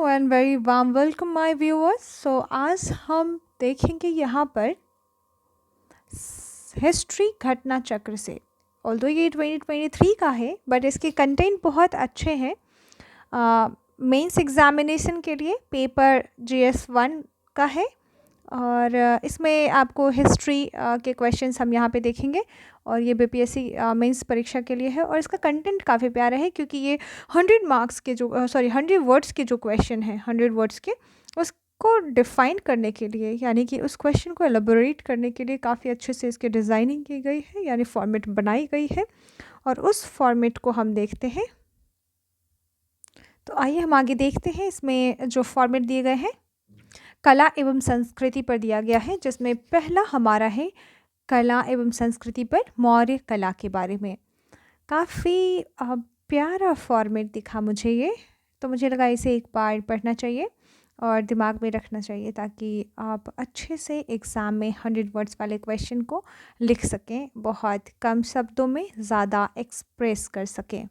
And very warm welcome my viewers. आज हम देखेंगे यहाँ पर हिस्ट्री घटना चक्र से। ऑल्दो ये 2023 का है बट इसके कंटेंट बहुत अच्छे हैं। मेंस एग्जामिनेशन के लिए पेपर GS1 का है और इसमें आपको हिस्ट्री के क्वेश्चंस हम यहाँ पे देखेंगे और ये BPSC मेंस परीक्षा के लिए है और इसका कंटेंट काफ़ी प्यारा है क्योंकि ये 100 मार्क्स के जो 100 वर्ड्स के जो क्वेश्चन है 100 वर्ड्स के उसको डिफ़ाइन करने के लिए यानी कि उस क्वेश्चन को एलेबोरेट करने के लिए काफ़ी अच्छे से इसकी डिज़ाइनिंग की गई है यानी फॉर्मेट बनाई गई है और उस फॉर्मेट को हम देखते हैं। तो आइए हम आगे देखते हैं। इसमें जो फॉर्मेट दिए गए हैं कला एवं संस्कृति पर दिया गया है, जिसमें पहला हमारा है कला एवं संस्कृति पर मौर्य कला के बारे में। काफ़ी प्यारा फॉर्मेट दिखा मुझे ये, तो मुझे लगा इसे एक बार पढ़ना चाहिए और दिमाग में रखना चाहिए ताकि आप अच्छे से एग्ज़ाम में 100 वर्ड्स वाले क्वेश्चन को लिख सकें, बहुत कम शब्दों में ज़्यादा एक्सप्रेस कर सकें।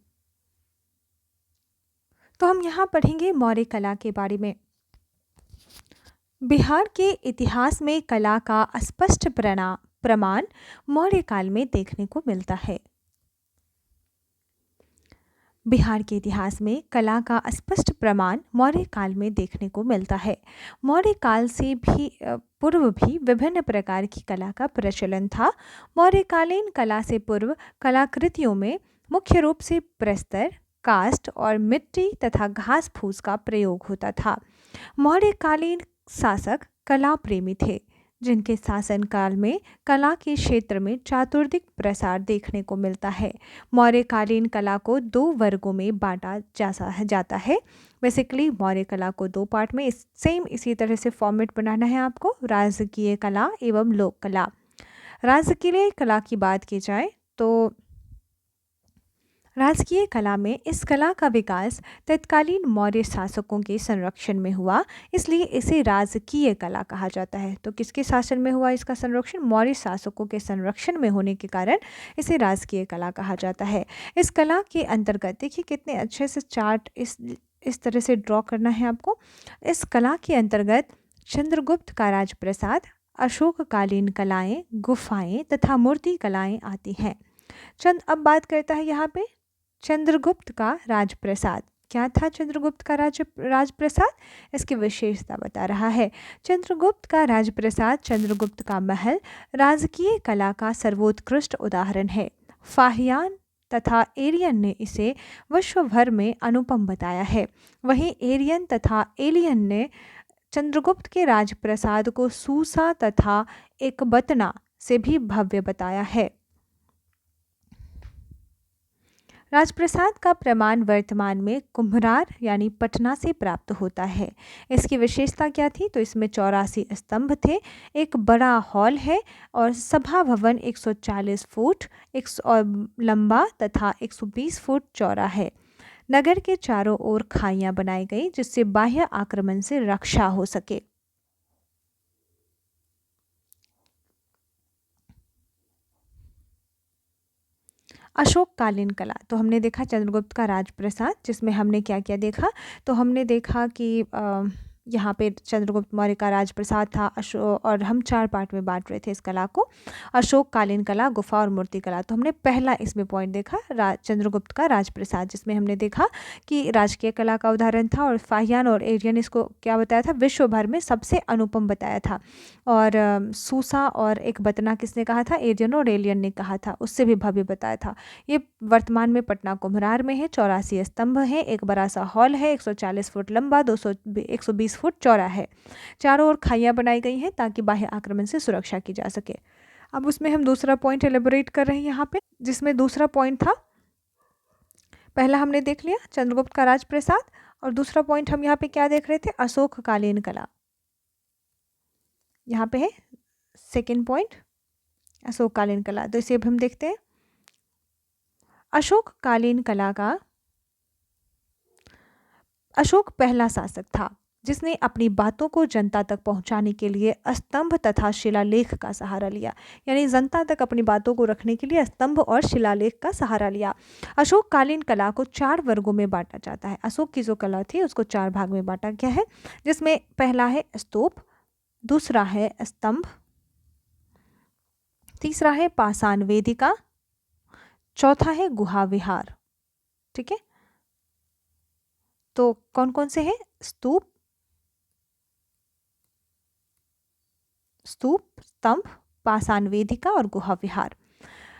तो हम यहाँ पढ़ेंगे मौर्य कला के बारे में। बिहार के इतिहास में कला का स्पष्ट प्रमाण मौर्य काल में देखने को मिलता है। बिहार के इतिहास में कला का स्पष्ट प्रमाण मौर्य काल में देखने को मिलता है। मौर्य काल से भी पूर्व भी विभिन्न प्रकार की कला का प्रचलन था। मौर्यकालीन कला से पूर्व कलाकृतियों में मुख्य रूप से प्रस्तर, कास्ट और मिट्टी तथा घास फूस का प्रयोग होता था। मौर्यकालीन शासक कला प्रेमी थे, जिनके शासनकाल में कला के क्षेत्र में चातुर्दिक प्रसार देखने को मिलता है। मौर्यकालीन कला को दो वर्गों में बांटा जाता है। बेसिकली मौर्य कला को दो पार्ट में सेम इसी तरह से फॉर्मेट बनाना है आपको, राजकीय कला एवं लोक कला। राजकीय कला की बात की जाए तो राजकीय कला में इस कला का विकास तत्कालीन मौर्य शासकों के संरक्षण में हुआ, इसलिए इसे राजकीय कला कहा जाता है। तो किसके शासन में हुआ इसका संरक्षण? मौर्य शासकों के संरक्षण में होने के कारण इसे राजकीय कला कहा जाता है। इस कला के अंतर्गत देखिए कितने अच्छे से चार्ट इस तरह से ड्रॉ करना है आपको। इस कला के अंतर्गत चंद्रगुप्त का राजप्रसाद, अशोककालीन कलाएं, गुफाएं तथा मूर्ति कलाएं आती हैं। अब बात करता है यहाँ पे चंद्रगुप्त का राजप्रसाद। क्या था चंद्रगुप्त का राजप्रसाद? इसकी विशेषता बता रहा है। चंद्रगुप्त का राजप्रसाद, चंद्रगुप्त का महल राजकीय कला का सर्वोत्कृष्ट उदाहरण है। फाहियान तथा एरियन ने इसे विश्व भर में अनुपम बताया है। वहीं एरियन तथा एलियन ने चंद्रगुप्त के राजप्रसाद को सूसा तथा एकबतना से भी भव्य बताया है। राजप्रसाद का प्रमाण वर्तमान में कुम्भरार यानी पटना से प्राप्त होता है। इसकी विशेषता क्या थी? तो इसमें 84 स्तंभ थे, एक बड़ा हॉल है और सभा भवन 140 फुट लंबा तथा 120 फुट चौड़ा है। नगर के चारों ओर खाइयां बनाई गई जिससे बाह्य आक्रमण से रक्षा हो सके। अशोककालीन कला, तो हमने देखा चंद्रगुप्त का राजप्रसाद, जिसमें हमने क्या क्या देखा? तो हमने देखा कि यहाँ पे चंद्रगुप्त मौर्य का राजप्रसाद था और हम 4 पार्ट में बांट रहे थे इस कला को, अशोककालीन कला, गुफा और मूर्ति कला। तो हमने पहला इसमें पॉइंट देखा चंद्रगुप्त का राजप्रसाद, जिसमें हमने देखा कि राजकीय कला का उदाहरण था और फाहियान और एरियन इसको क्या बताया था? विश्व भर में सबसे अनुपम बताया था। और सूसा और एक बतना किसने कहा था? एरियन और एलियन ने कहा था, उससे भी भव्य बताया था। ये वर्तमान में पटना कुम्भरार में है। 84 स्तंभ है, एक बड़ा सा हॉल है, 140 फुट लंबा, 120 फुट चौड़ा है। चारों ओर खाइयां बनाई गई हैं ताकि बाह्य आक्रमण से सुरक्षा की जा सके। अब उसमें हम दूसरा पॉइंट एलेबोरेट कर रहे हैं यहाँ पे, जिसमें दूसरा पॉइंट था, पहला हमने देख लिया चंद्रगुप्त का राजप्रसाद और दूसरा पॉइंट हम यहाँ पे क्या देख रहे थे? अशोककालीन कला। यहाँ पे है सेकेंड पॉइंट अशोककालीन कला। तो इसे अब हम देखते हैं। अशोककालीन कला का अशोक पहला शासक था जिसने अपनी बातों को जनता तक पहुंचाने के लिए स्तंभ तथा शिलालेख का सहारा लिया। यानी जनता तक अपनी बातों को रखने के लिए स्तंभ और शिलालेख का सहारा लिया। अशोककालीन कला को 4 वर्गों में बांटा जाता है। अशोक की जो कला थी उसको 4 भाग में बांटा गया है, जिसमें पहला है स्तूप, दूसरा है स्तंभ, तीसरा है पाषाण वेदिका, चौथा है गुहा विहार। ठीक है, तो कौन कौन से हैं? स्तूप, स्तंभ, पाषाण वेदिका और गुहा विहार।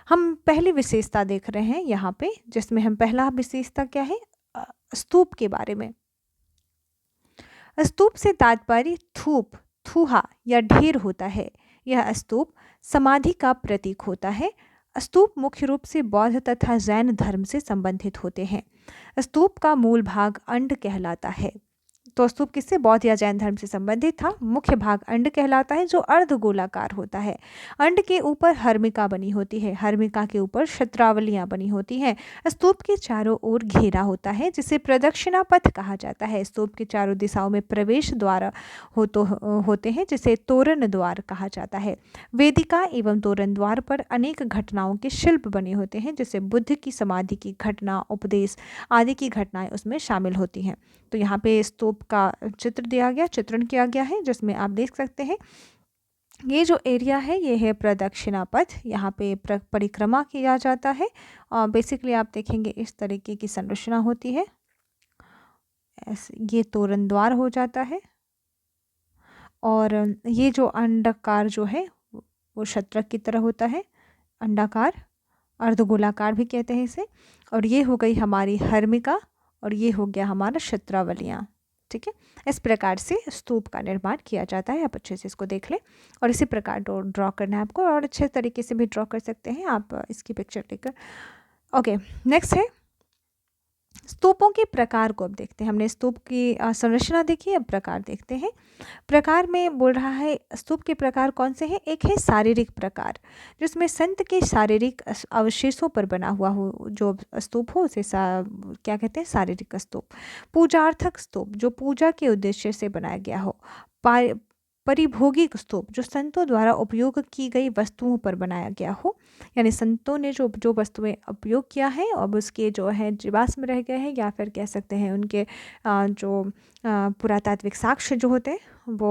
हम पहली विशेषता देख रहे हैं यहाँ पे, जिसमें हम पहला विशेषता क्या है? स्तूप के बारे में। स्तूप से तात्पर्य थूप, थूहा या ढेर होता है। यह स्तूप समाधि का प्रतीक होता है। स्तूप मुख्य रूप से बौद्ध तथा जैन धर्म से संबंधित होते हैं। स्तूप का मूल भाग अंड कहलाता है। तो स्तूप किससे? बौद्ध या जैन धर्म से संबंधित था। मुख्य भाग अंड कहलाता है, जो अर्धगोलाकार होता है। अंड के ऊपर हर्मिका बनी होती है, हर्मिका के ऊपर शत्रावलियां बनी होती हैं। स्तूप के चारों ओर घेरा होता है, जिसे प्रदक्षिणा पथ कहा जाता है। स्तूप के चारों दिशाओं में प्रवेश द्वार होते हैं, जिसे तोरण द्वार कहा जाता है। वेदिका एवं तोरण द्वार पर अनेक घटनाओं के शिल्प बने होते हैं, जिसे बुद्ध की समाधि की घटना, उपदेश आदि की घटनाएं उसमें शामिल होती हैं। तो यहाँ पे स्तूप का चित्र दिया गया, चित्रण किया गया है, जिसमें आप देख सकते हैं ये जो एरिया है ये है प्रदक्षिणा पथ। यहाँ पे परिक्रमा किया जाता है और बेसिकली आप देखेंगे इस तरीके की संरचना होती है। ये तोरण द्वार हो जाता है और ये जो अंडाकार जो है वो शतरक की तरह होता है, अंडाकार, अर्धगोलाकार भी कहते हैं इसे। और ये हो गई हमारी हर्मिका और ये हो गया हमारा शत्रावलियाँ। ठीक है, इस प्रकार से स्तूप का निर्माण किया जाता है। आप अच्छे से इसको देख लें और इसी प्रकार ड्रॉ करना है आपको, और अच्छे तरीके से भी ड्रॉ कर सकते हैं आप इसकी पिक्चर लेकर। ओके, नेक्स्ट है स्तूपों के प्रकार को अब देखते हैं। हमने स्तूप की संरचना देखी, अब प्रकार देखते हैं। प्रकार में बोल रहा है स्तूप के प्रकार कौन से हैं? एक है शारीरिक प्रकार, जिसमें संत के शारीरिक अवशेषों पर बना हुआ हो जो स्तूप हो उसे क्या कहते हैं? शारीरिक स्तूप। पूजार्थक स्तूप, जो पूजा के उद्देश्य से बनाया गया हो। परिभोगिक स्तूप, जो संतों द्वारा उपयोग की गई वस्तुओं पर बनाया गया हो, यानी संतों ने जो वस्तुएं उपयोग किया है अब उसके जो है जीवाश्म रह गए हैं, या फिर कह सकते हैं उनके जो पुरातात्विक साक्ष्य जो होते हैं वो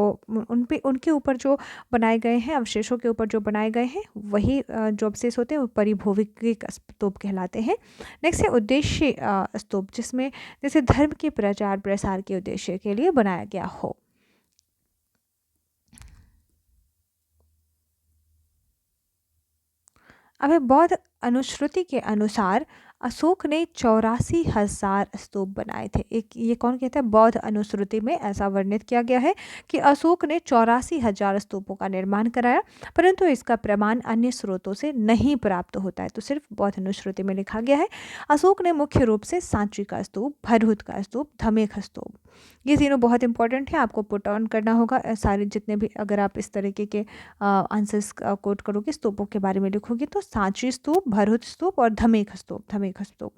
उनके ऊपर जो बनाए गए हैं, अवशेषों के ऊपर जो बनाए गए हैं, वही जो अवशेष होते हैं वो परिभोगिक स्तूप कहलाते हैं। नेक्स्ट है उद्देश्य स्तूप, जिसमें जैसे धर्म के प्रचार प्रसार के उद्देश्य के लिए बनाया गया हो। अब बौद्ध अनुश्रुति के अनुसार अशोक ने 84,000 स्तूप बनाए थे। एक ये कौन कहता है? बौद्ध अनुश्रुति में ऐसा वर्णित किया गया है कि अशोक ने 84,000 स्तूपों का निर्माण कराया, परंतु इसका प्रमाण अन्य स्रोतों से नहीं प्राप्त होता है, तो सिर्फ बौद्ध अनुश्रुति में लिखा गया है। अशोक ने मुख्य रूप से सांची का स्तूप, भरहुत का स्तूप, धमेख स्तूप, ये तीनों बहुत इंपॉर्टेंट है, आपको पुट ऑन करना होगा। सारे जितने भी अगर आप इस तरीके के आंसर्स कोट करोगे, स्तूपों के बारे में लिखोगे, तो सांची स्तूप, भरहुत स्तूप और धमेख स्तूप। धमेख स्तूप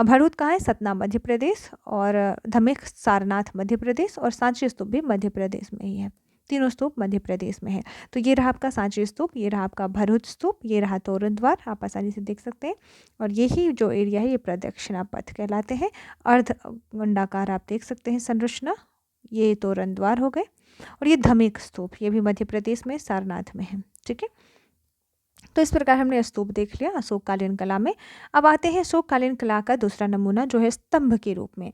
भरहुत कहाँ है? सतना मध्य प्रदेश, और धमेख सारनाथ मध्य प्रदेश, और सांची स्तूप भी मध्य प्रदेश में ही है। तीनों स्तूप मध्य प्रदेश में है। तो ये रहा आपका सांची स्तूप, ये रहा आपका भरहुत स्तूप, ये रहा तोरण द्वार, आप आसानी से देख सकते हैं। और यही जो एरिया है ये प्रदक्षिणा पथ कहलाते हैं। अर्ध अंडाकार आप देख सकते हैं संरचना, ये तोरण द्वार हो गए। और ये धमेख स्तूप, ये भी मध्य प्रदेश में सारनाथ में है। ठीक है, तो इस प्रकार हमने स्तूप देख लिया अशोककालीन कला में। अब आते हैं अशोककालीन कला का दूसरा नमूना जो है स्तंभ के रूप में।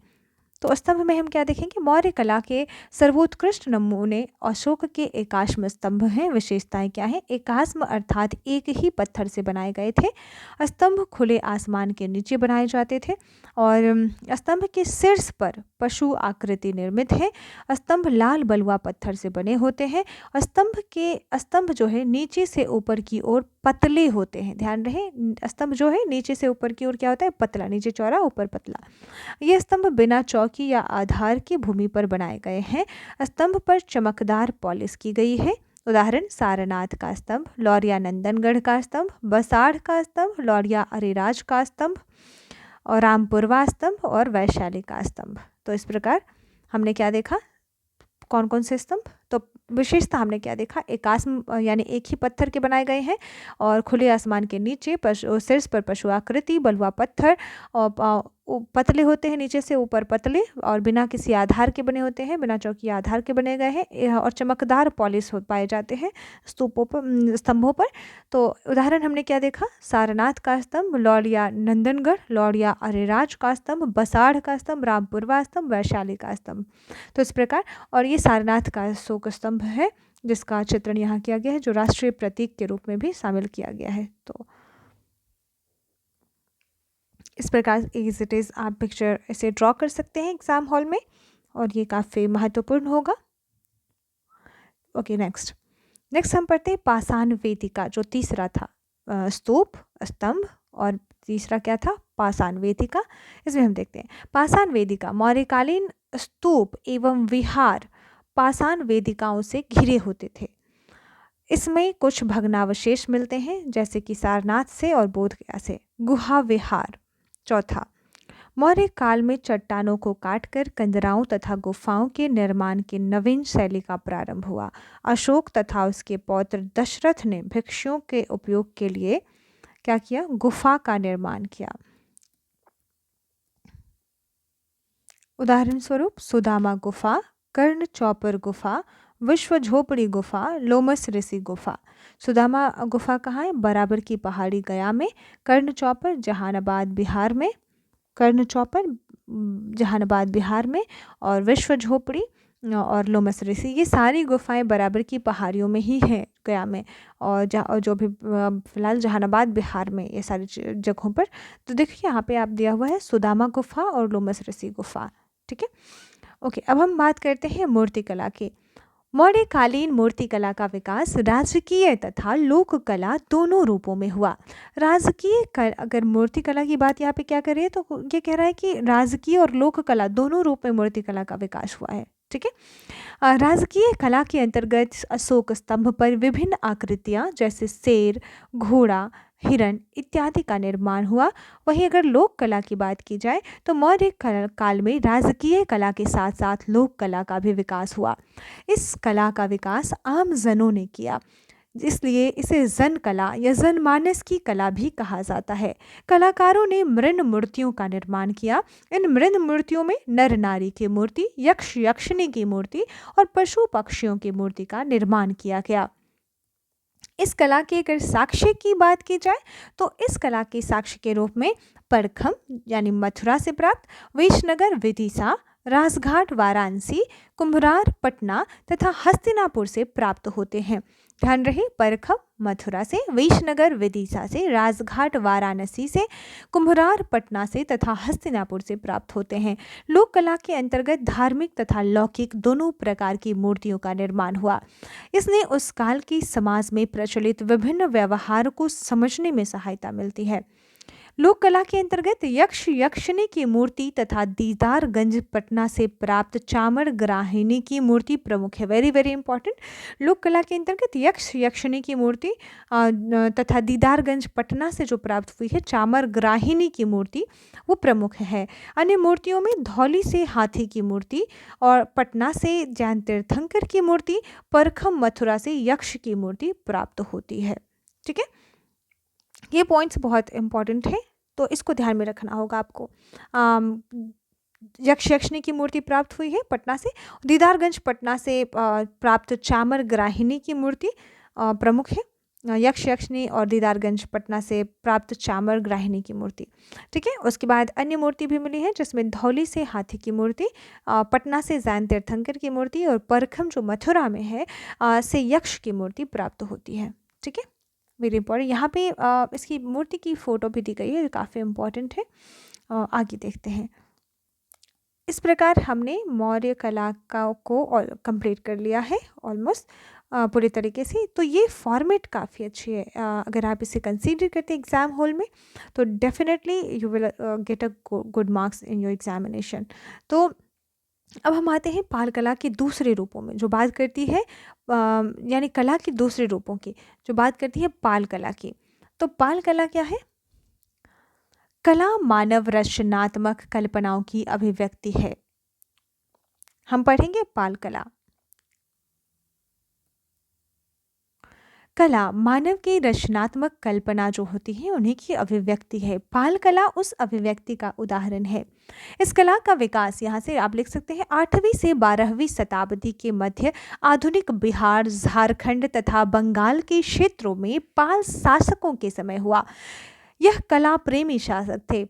तो स्तंभ में हम क्या देखेंगे? मौर्य कला के सर्वोत्कृष्ट नमूने अशोक के एकाश्म स्तंभ हैं। विशेषताएं क्या हैं? एकाश्म अर्थात एक ही पत्थर से बनाए गए थे। स्तंभ खुले आसमान के नीचे बनाए जाते थे और स्तंभ के शीर्ष पर पशु आकृति निर्मित है। स्तंभ लाल बलुआ पत्थर से बने होते हैं। स्तंभ जो है नीचे से ऊपर की ओर पतले होते हैं। ध्यान रहे, स्तंभ जो है नीचे से ऊपर की ओर क्या होता है? पतला, नीचे चौड़ा ऊपर पतला। ये स्तंभ बिना चौकी या आधार की भूमि पर बनाए गए हैं। स्तंभ पर चमकदार पॉलिश की गई है। उदाहरण सारनाथ का स्तंभ, लौरिया नंदनगढ़ का स्तंभ, बसाड़ का स्तंभ, लौरिया अरेराज का स्तंभ, और रामपुरवा स्तंभ और वैशाली का स्तंभ। तो इस प्रकार हमने क्या देखा? कौन कौन से स्तंभ? तो विशेषता हमने क्या देखा, एकास्म यानी एक ही पत्थर के बनाए गए हैं और खुले आसमान के नीचे पशु शीर्ष पर पशु आकृति बलुआ पत्थर और पतले होते हैं, नीचे से ऊपर पतले और बिना किसी आधार के बने होते हैं, बिना चौकी आधार के बने गए हैं और चमकदार पॉलिश हो पाए जाते हैं स्तूपों पर, स्तंभों पर। तो उदाहरण हमने क्या देखा, सारनाथ का स्तंभ, लौड़िया नंदनगढ़, लौड़िया अरेराज का स्तंभ, बसाढ़ का स्तंभ, रामपुरवा स्तंभ, वैशाली का स्तंभ। तो इस प्रकार, और ये सारनाथ का अशोक स्तंभ है जिसका चित्रण यहाँ किया गया है, जो राष्ट्रीय प्रतीक के रूप में भी शामिल किया गया है। तो इस प्रकार एज इट इज़ आप पिक्चर ऐसे ड्रॉ कर सकते हैं एग्जाम हॉल में और ये काफ़ी महत्वपूर्ण होगा। ओके, नेक्स्ट हम पढ़ते हैं पाषाण वेदिका, जो तीसरा था, स्तूप, स्तंभ और तीसरा क्या था, पाषाण वेदिका। इसमें हम देखते हैं पाषाण वेदिका, मौर्यकालीन स्तूप एवं विहार पाषाण वेदिकाओं से घिरे होते थे। इसमें कुछ भग्नावशेष मिलते हैं जैसे कि सारनाथ से और बोधगया से। गुहा विहार। चौथा, मौर्य काल में चट्टानों को काटकर कंदराओं तथा गुफाओं के निर्माण की नवीन शैली का प्रारंभ हुआ। अशोक तथा उसके पौत्र दशरथ ने भिक्षुओं के उपयोग के लिए क्या किया, गुफा का निर्माण किया। उदाहरण स्वरूप सुदामा गुफा, कर्ण चौपर गुफा, विश्व झोपड़ी गुफा, लोमस ऋषि गुफा। सुदामा गुफा कहाँ है, बराबर की पहाड़ी गया में। कर्ण चौपर जहानाबाद बिहार में, कर्ण चौपर जहानाबाद बिहार में, और विश्व झोपड़ी और लोमस ऋषि, ये सारी गुफाएं बराबर की पहाड़ियों में ही हैं गया में, और जो भी फिलहाल जहानाबाद बिहार में ये सारी जगहों पर। तो देखिए यहाँ पे आप दिया हुआ है सुदामा गुफा और लोमस ऋषि गुफा। ठीक है, ओके। अब हम बात करते हैं मूर्तिकला की। मौर्यकालीन मूर्तिकला का विकास राजकीय तथा लोक कला दोनों रूपों में हुआ। राजकीय अगर मूर्तिकला की बात यहाँ पे क्या कर रही है, तो ये कह रहा है कि राजकीय और लोक कला दोनों रूप में मूर्तिकला का विकास हुआ है। ठीक है, राजकीय कला के अंतर्गत अशोक स्तंभ पर विभिन्न आकृतियाँ जैसे शेर, घोड़ा, हिरण इत्यादि का निर्माण हुआ। वहीं अगर लोक कला की बात की जाए तो मौर्य काल में राजकीय कला के साथ साथ लोक कला का भी विकास हुआ। इस कला का विकास आम जनों ने किया, इसलिए इसे जन कला या जनमानस की कला भी कहा जाता है। कलाकारों ने मृण मूर्तियों का निर्माण किया। इन मृण मूर्तियों में नर नारी की मूर्ति, यक्ष यक्षिणी की मूर्ति और पशु पक्षियों की मूर्ति का निर्माण किया गया। इस कला के अगर साक्ष्य की बात की जाए तो इस कला के साक्ष्य के रूप में परखम यानी मथुरा से प्राप्त, वेशनगर विदिशा, राजघाट वाराणसी, कुम्भरार पटना तथा हस्तिनापुर से प्राप्त होते हैं। ध्यान रहे, परखम मथुरा से, वेशनगर विदिशा से, राजघाट वाराणसी से, कुम्भरार पटना से तथा हस्तिनापुर से प्राप्त होते हैं। लोक कला के अंतर्गत धार्मिक तथा लौकिक दोनों प्रकार की मूर्तियों का निर्माण हुआ। इसने उस काल की समाज में प्रचलित विभिन्न व्यवहार को समझने में सहायता मिलती है। लोक कला के अंतर्गत यक्ष यक्षिणी की मूर्ति तथा दीदारगंज पटना से प्राप्त चामर ग्राहिणी की मूर्ति प्रमुख है। Very very important. लोक कला के अंतर्गत यक्ष यक्षिणी की मूर्ति तथा दीदारगंज पटना से जो प्राप्त हुई है चामर ग्राहिणी की मूर्ति वो प्रमुख है। अन्य मूर्तियों में धौली से हाथी की मूर्ति और पटना से जैन तीर्थंकर की मूर्ति, परखम मथुरा से यक्ष की मूर्ति प्राप्त होती है। ठीक है, ये पॉइंट्स बहुत इंपॉर्टेंट है तो इसको ध्यान में रखना होगा आपको। यक्ष यक्षिणी की मूर्ति प्राप्त हुई है पटना से, दीदारगंज पटना से प्राप्त चामर ग्राहिणी की मूर्ति प्रमुख है। यक्ष यक्षिणी और दीदारगंज पटना से प्राप्त चामर ग्राहिणी की मूर्ति। ठीक है, उसके बाद अन्य मूर्ति भी मिली है जिसमें धौली से हाथी की मूर्ति, पटना से जैन तीर्थंकर की मूर्ति और परखम जो मथुरा में है से यक्ष की मूर्ति प्राप्त होती है। ठीक है, वेरी इंपॉर्टेंट। यहाँ पे इसकी मूर्ति की फ़ोटो भी दी गई है, काफ़ी इम्पॉर्टेंट है। आगे देखते हैं। इस प्रकार हमने मौर्य कला को कंप्लीट कर लिया है ऑलमोस्ट पूरे तरीके से। तो ये फॉर्मेट काफ़ी अच्छी है, अगर आप इसे कंसीडर करते हैं एग्ज़ाम हॉल में तो definitely you will get a good marks in your examination. तो अब हम आते हैं पाल कला के दूसरे रूपों में, जो बात करती है यानी कला के दूसरे रूपों की, जो बात करती है पाल कला की। तो पाल कला क्या है? कला मानव रचनात्मक कल्पनाओं की अभिव्यक्ति है। हम पढ़ेंगे पाल कला। कला मानव की रचनात्मक कल्पना जो होती है उन्हीं की अभिव्यक्ति है। पाल कला उस अभिव्यक्ति का उदाहरण है। इस कला का विकास, यहाँ से आप लिख सकते हैं, 8वीं से 12वीं शताब्दी के मध्य आधुनिक बिहार, झारखंड तथा बंगाल के क्षेत्रों में पाल शासकों के समय हुआ। यह कला प्रेमी शासक थे।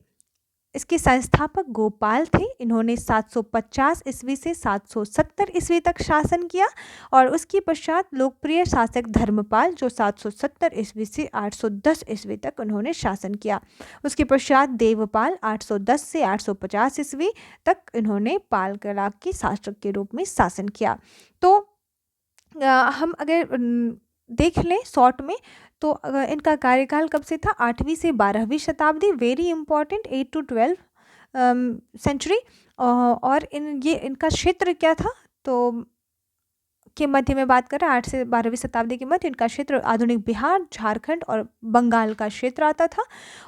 इसके संस्थापक गोपाल थे। इन्होंने 750 ईस्वी से 770 ईस्वी तक शासन किया और उसके पश्चात लोकप्रिय शासक धर्मपाल, जो 770 ईस्वी से 810 ईस्वी तक उन्होंने शासन किया। उसके पश्चात देवपाल 810 से 850 ईस्वी तक इन्होंने पाल कला के शासक के रूप में शासन किया। तो हम अगर देख लें शॉर्ट में, तो इनका कार्यकाल कब से था? 8वीं से 12वीं शताब्दी, वेरी इंपॉर्टेंट, 8 to 12 सेंचुरी। और इनका क्षेत्र क्या था? तो के मध्य में बात करें, 8 से 12वीं शताब्दी के मध्य इनका क्षेत्र आधुनिक बिहार, झारखंड और बंगाल का क्षेत्र आता था।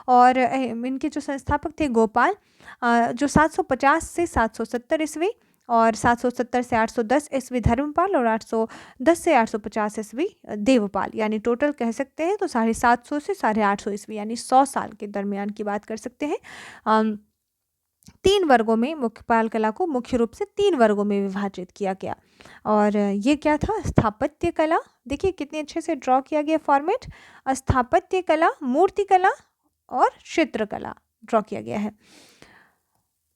और इनके जो संस्थापक थे गोपाल, जो 750 से 770 ईस्वी और 770 से 810 ईस्वी धर्मपाल और 810 से 850 ईस्वी देवपाल, यानी टोटल कह सकते हैं तो 750 से 850 ईस्वी, यानी 100 साल के दरमियान की बात कर सकते हैं। 3 वर्गों में मुख्य पाल कला को मुख्य रूप से 3 वर्गों में विभाजित किया गया। और ये क्या था? स्थापत्य कला, देखिए कितने अच्छे से ड्रॉ किया गया फॉर्मेट। स्थापत्य कला, मूर्ति कला और चित्रकला ड्रॉ किया गया है।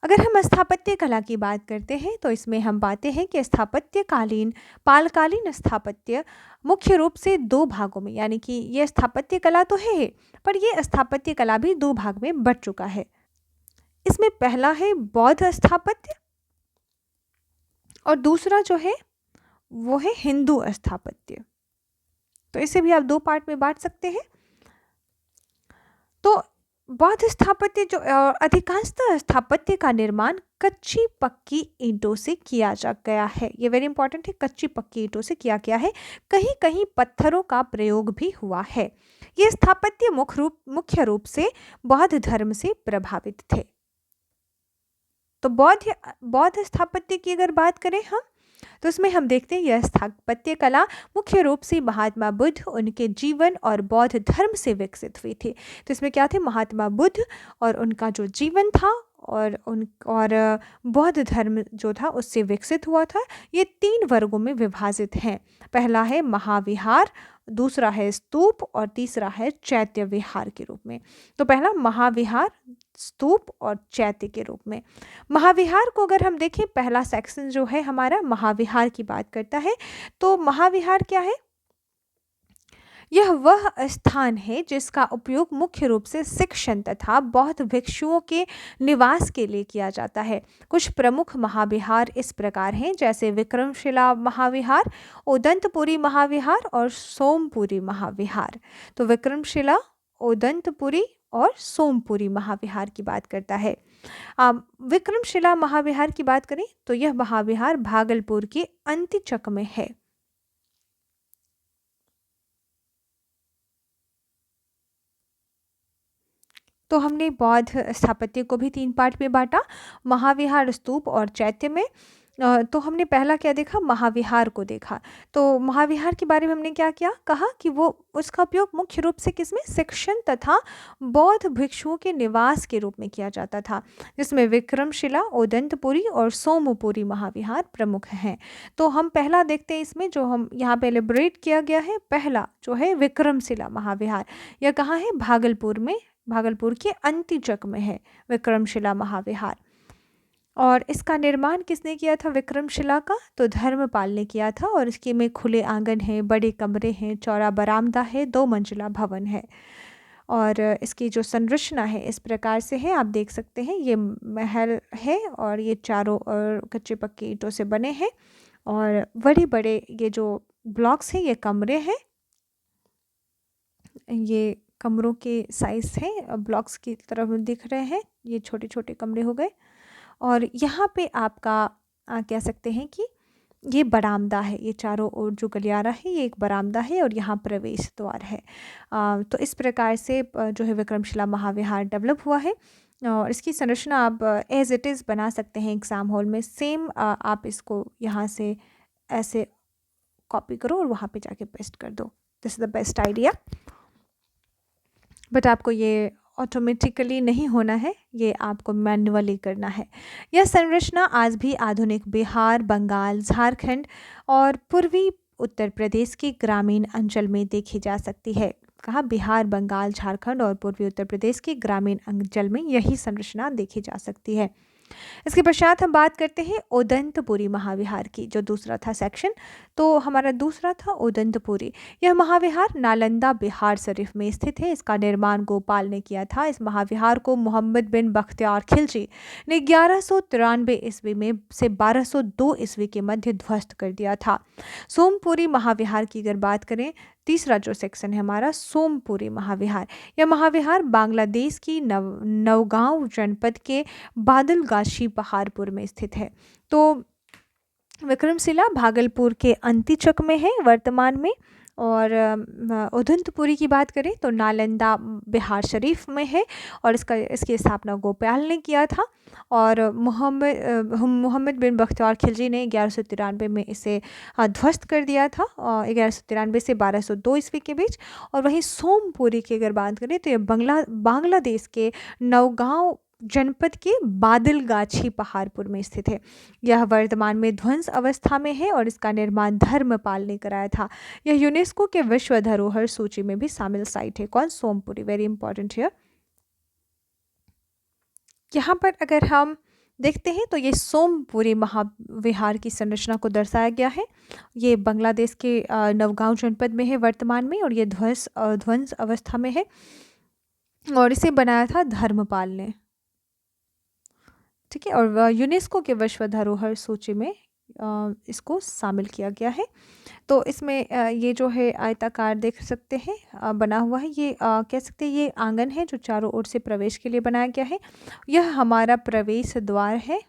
अगर हम स्थापत्य कला की बात करते हैं तो इसमें हम पाते हैं कि स्थापत्यकालीन, पालकालीन स्थापत्य मुख्य रूप से 2 भागों में, यानी कि ये स्थापत्य कला तो है पर ये स्थापत्य कला भी 2 भाग में बंट चुका है। इसमें पहला है बौद्ध स्थापत्य और दूसरा जो है वो है हिंदू स्थापत्य। तो इसे भी आप 2 पार्ट में बांट सकते हैं। तो बौद्ध स्थापत्य जो अधिकांशतः स्थापत्य का निर्माण कच्ची पक्की ईंटों से किया जा गया है। ये वेरी इंपॉर्टेंट है, कच्ची पक्की ईंटों से किया गया है। कहीं कहीं पत्थरों का प्रयोग भी हुआ है। ये स्थापत्य मुख्य रूप से बौद्ध धर्म से प्रभावित थे। तो बौद्ध स्थापत्य की अगर बात करें हम, तो इसमें हम देखते हैं यह स्थापत्य कला मुख्य रूप से महात्मा बुद्ध, उनके जीवन और बौद्ध धर्म से विकसित हुई थी। तो इसमें क्या थे? महात्मा बुद्ध और उनका जो जीवन था और बौद्ध धर्म जो था उससे विकसित हुआ था। ये 3 वर्गों में विभाजित हैं। पहला है महाविहार, दूसरा है स्तूप और तीसरा है चैत्य विहार के रूप में। तो पहला महाविहार, स्तूप और चैत्य के रूप में। महाविहार को अगर हम देखें, पहला सेक्शन जो है हमारा महाविहार की बात करता है। तो महाविहार क्या है? यह वह स्थान है जिसका उपयोग मुख्य रूप से शिक्षण तथा बौद्ध भिक्षुओं के निवास के लिए किया जाता है। कुछ प्रमुख महाविहार इस प्रकार हैं, जैसे विक्रमशिला महाविहार, उदंतपुरी महाविहार और सोमपुरी महाविहार। तो विक्रमशिला, उदंतपुरी और सोमपुरी महाविहार की बात करता है। विक्रमशिला महाविहार की बात करें तो यह महाविहार भागलपुर के अंतिचक में है। तो हमने बौद्ध स्थापत्य को भी 3 पार्ट में बांटा, महाविहार, स्तूप और चैत्य में। तो हमने पहला क्या देखा? महाविहार को देखा। तो महाविहार के बारे में हमने क्या किया? कहा कि वो उसका उपयोग मुख्य रूप से किसमें? शिक्षण तथा बौद्ध भिक्षुओं के निवास के रूप में किया जाता था, जिसमें विक्रमशिला, उदंतपुरी और सोमपुरी महाविहार प्रमुख हैं। तो हम पहला देखते हैं इसमें, जो हम यहाँ पे एलिब्रेट किया गया है। पहला जो है विक्रमशिला महाविहार, यह कहाँ है? भागलपुर में, भागलपुर के अंतिचक में है विक्रमशिला महाविहार। और इसका निर्माण किसने किया था विक्रमशिला का? तो धर्मपाल ने किया था। और इसके में खुले आंगन है, बड़े कमरे हैं, चौड़ा बरामदा है, 2 मंजिला भवन है। और इसकी जो संरचना है इस प्रकार से है, आप देख सकते हैं। ये महल है और ये चारों और कच्चे पक्के ईंटों से बने हैं और बड़े बड़े ये जो ब्लॉक्स हैं ये कमरे हैं। ये कमरों के साइज हैं, ब्लॉक्स की तरफ दिख रहे हैं। ये छोटे छोटे कमरे हो गए। और यहाँ पे आपका कह सकते हैं कि ये बरामदा है। ये चारों ओर जो गलियारा है ये एक बरामदा है और यहाँ प्रवेश द्वार है। तो इस प्रकार से जो है विक्रमशिला महाविहार डेवलप हुआ है। और इसकी संरचना आप एज इट इज़ बना सकते हैं एग्ज़ाम हॉल में। सेम आप इसको यहाँ से ऐसे कॉपी करो और वहाँ पे जाके पेस्ट कर दो। This is the best idea. But आपको ये ऑटोमेटिकली नहीं होना है, ये आपको मैन्युअली करना है। यह संरचना आज भी आधुनिक बिहार, बंगाल, झारखंड और पूर्वी उत्तर प्रदेश के ग्रामीण अंचल में देखी जा सकती है। कहा बिहार, बंगाल, झारखंड और पूर्वी उत्तर प्रदेश के ग्रामीण अंचल में यही संरचना देखी जा सकती है। इसके पश्चात हम बात करते हैं उदंतपुरी महाविहार की, जो दूसरा था सेक्शन। तो हमारा दूसरा था उदंतपुरी। यह महाविहार नालंदा बिहार शरीफ में स्थित है। इसका निर्माण गोपाल ने किया था। इस महाविहार को मोहम्मद बिन बख्तियार खिलजी ने 1193 ईस्वी में से 1202 ईस्वी के मध्य ध्वस्त कर दिया था। सोमपुरी महाविहार की अगर बात करें, तीसरा जो सेक्शन है हमारा सोमपुरी महाविहार। यह महाविहार बांग्लादेश की नवगांव जनपद के बादलगाछी पहाड़पुर में स्थित है। तो विक्रमशिला भागलपुर के अंतिचक में है वर्तमान में। और उदंतपुरी की बात करें तो नालंदा बिहार शरीफ में है और इसकी स्थापना गोपाल ने किया था। और मोहम्मद बिन बख्तियार खिलजी ने 1193 में इसे ध्वस्त कर दिया था, 1193 से 1202 ईस्वी के बीच। और वहीं सोमपुरी की अगर बात करें तो ये बांग्लादेश के नवगांव जनपद के बादलगाछी पहाड़पुर में स्थित है। यह वर्तमान में ध्वंस अवस्था में है और इसका निर्माण धर्मपाल ने कराया था। यह यूनेस्को के विश्व धरोहर सूची में भी शामिल साइट है। कौन? सोमपुरी। Very important here. यहाँ पर अगर हम देखते हैं तो ये सोमपुरी महाविहार की संरचना को दर्शाया गया है। ये बांग्लादेश के नवगांव जनपद में है वर्तमान में और ये ध्वंस अवस्था में है और इसे बनाया था धर्मपाल ने। ठीक है, और यूनेस्को के विश्व धरोहर सूची में इसको शामिल किया गया है। तो इसमें ये जो है आयताकार देख सकते हैं बना हुआ है। ये कह सकते हैं ये आंगन है जो चारों ओर से प्रवेश के लिए बनाया गया है। यह हमारा प्रवेश द्वार है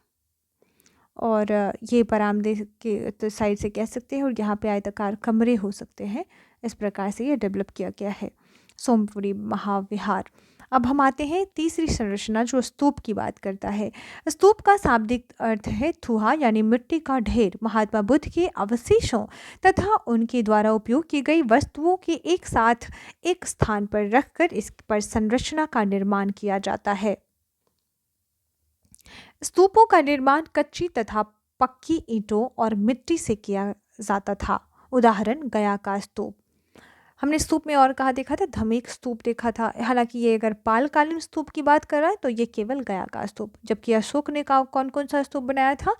और ये बरामदे के साइड से कह सकते हैं और यहाँ पे आयताकार कमरे हो सकते हैं। इस प्रकार से ये डेवलप किया गया है सोमपुरी महाविहार। अब हम आते हैं तीसरी संरचना जो स्तूप की बात करता है। स्तूप का शाब्दिक अर्थ है थूहा यानी मिट्टी का ढेर। महात्मा बुद्ध के अवशेषों तथा उनके द्वारा उपयोग की गई वस्तुओं के एक साथ एक स्थान पर रखकर इस पर संरचना का निर्माण किया जाता है। स्तूपों का निर्माण कच्ची तथा पक्की ईंटों और मिट्टी से किया जाता था। उदाहरण गया का स्तूप। हमने स्तूप में और कहा देखा था, धमेक स्तूप देखा था। हालांकि ये अगर पालकालीन स्तूप की बात कर रहा है तो ये केवल गया का स्तूप। जबकि अशोक ने कौन कौन सा स्तूप बनाया था,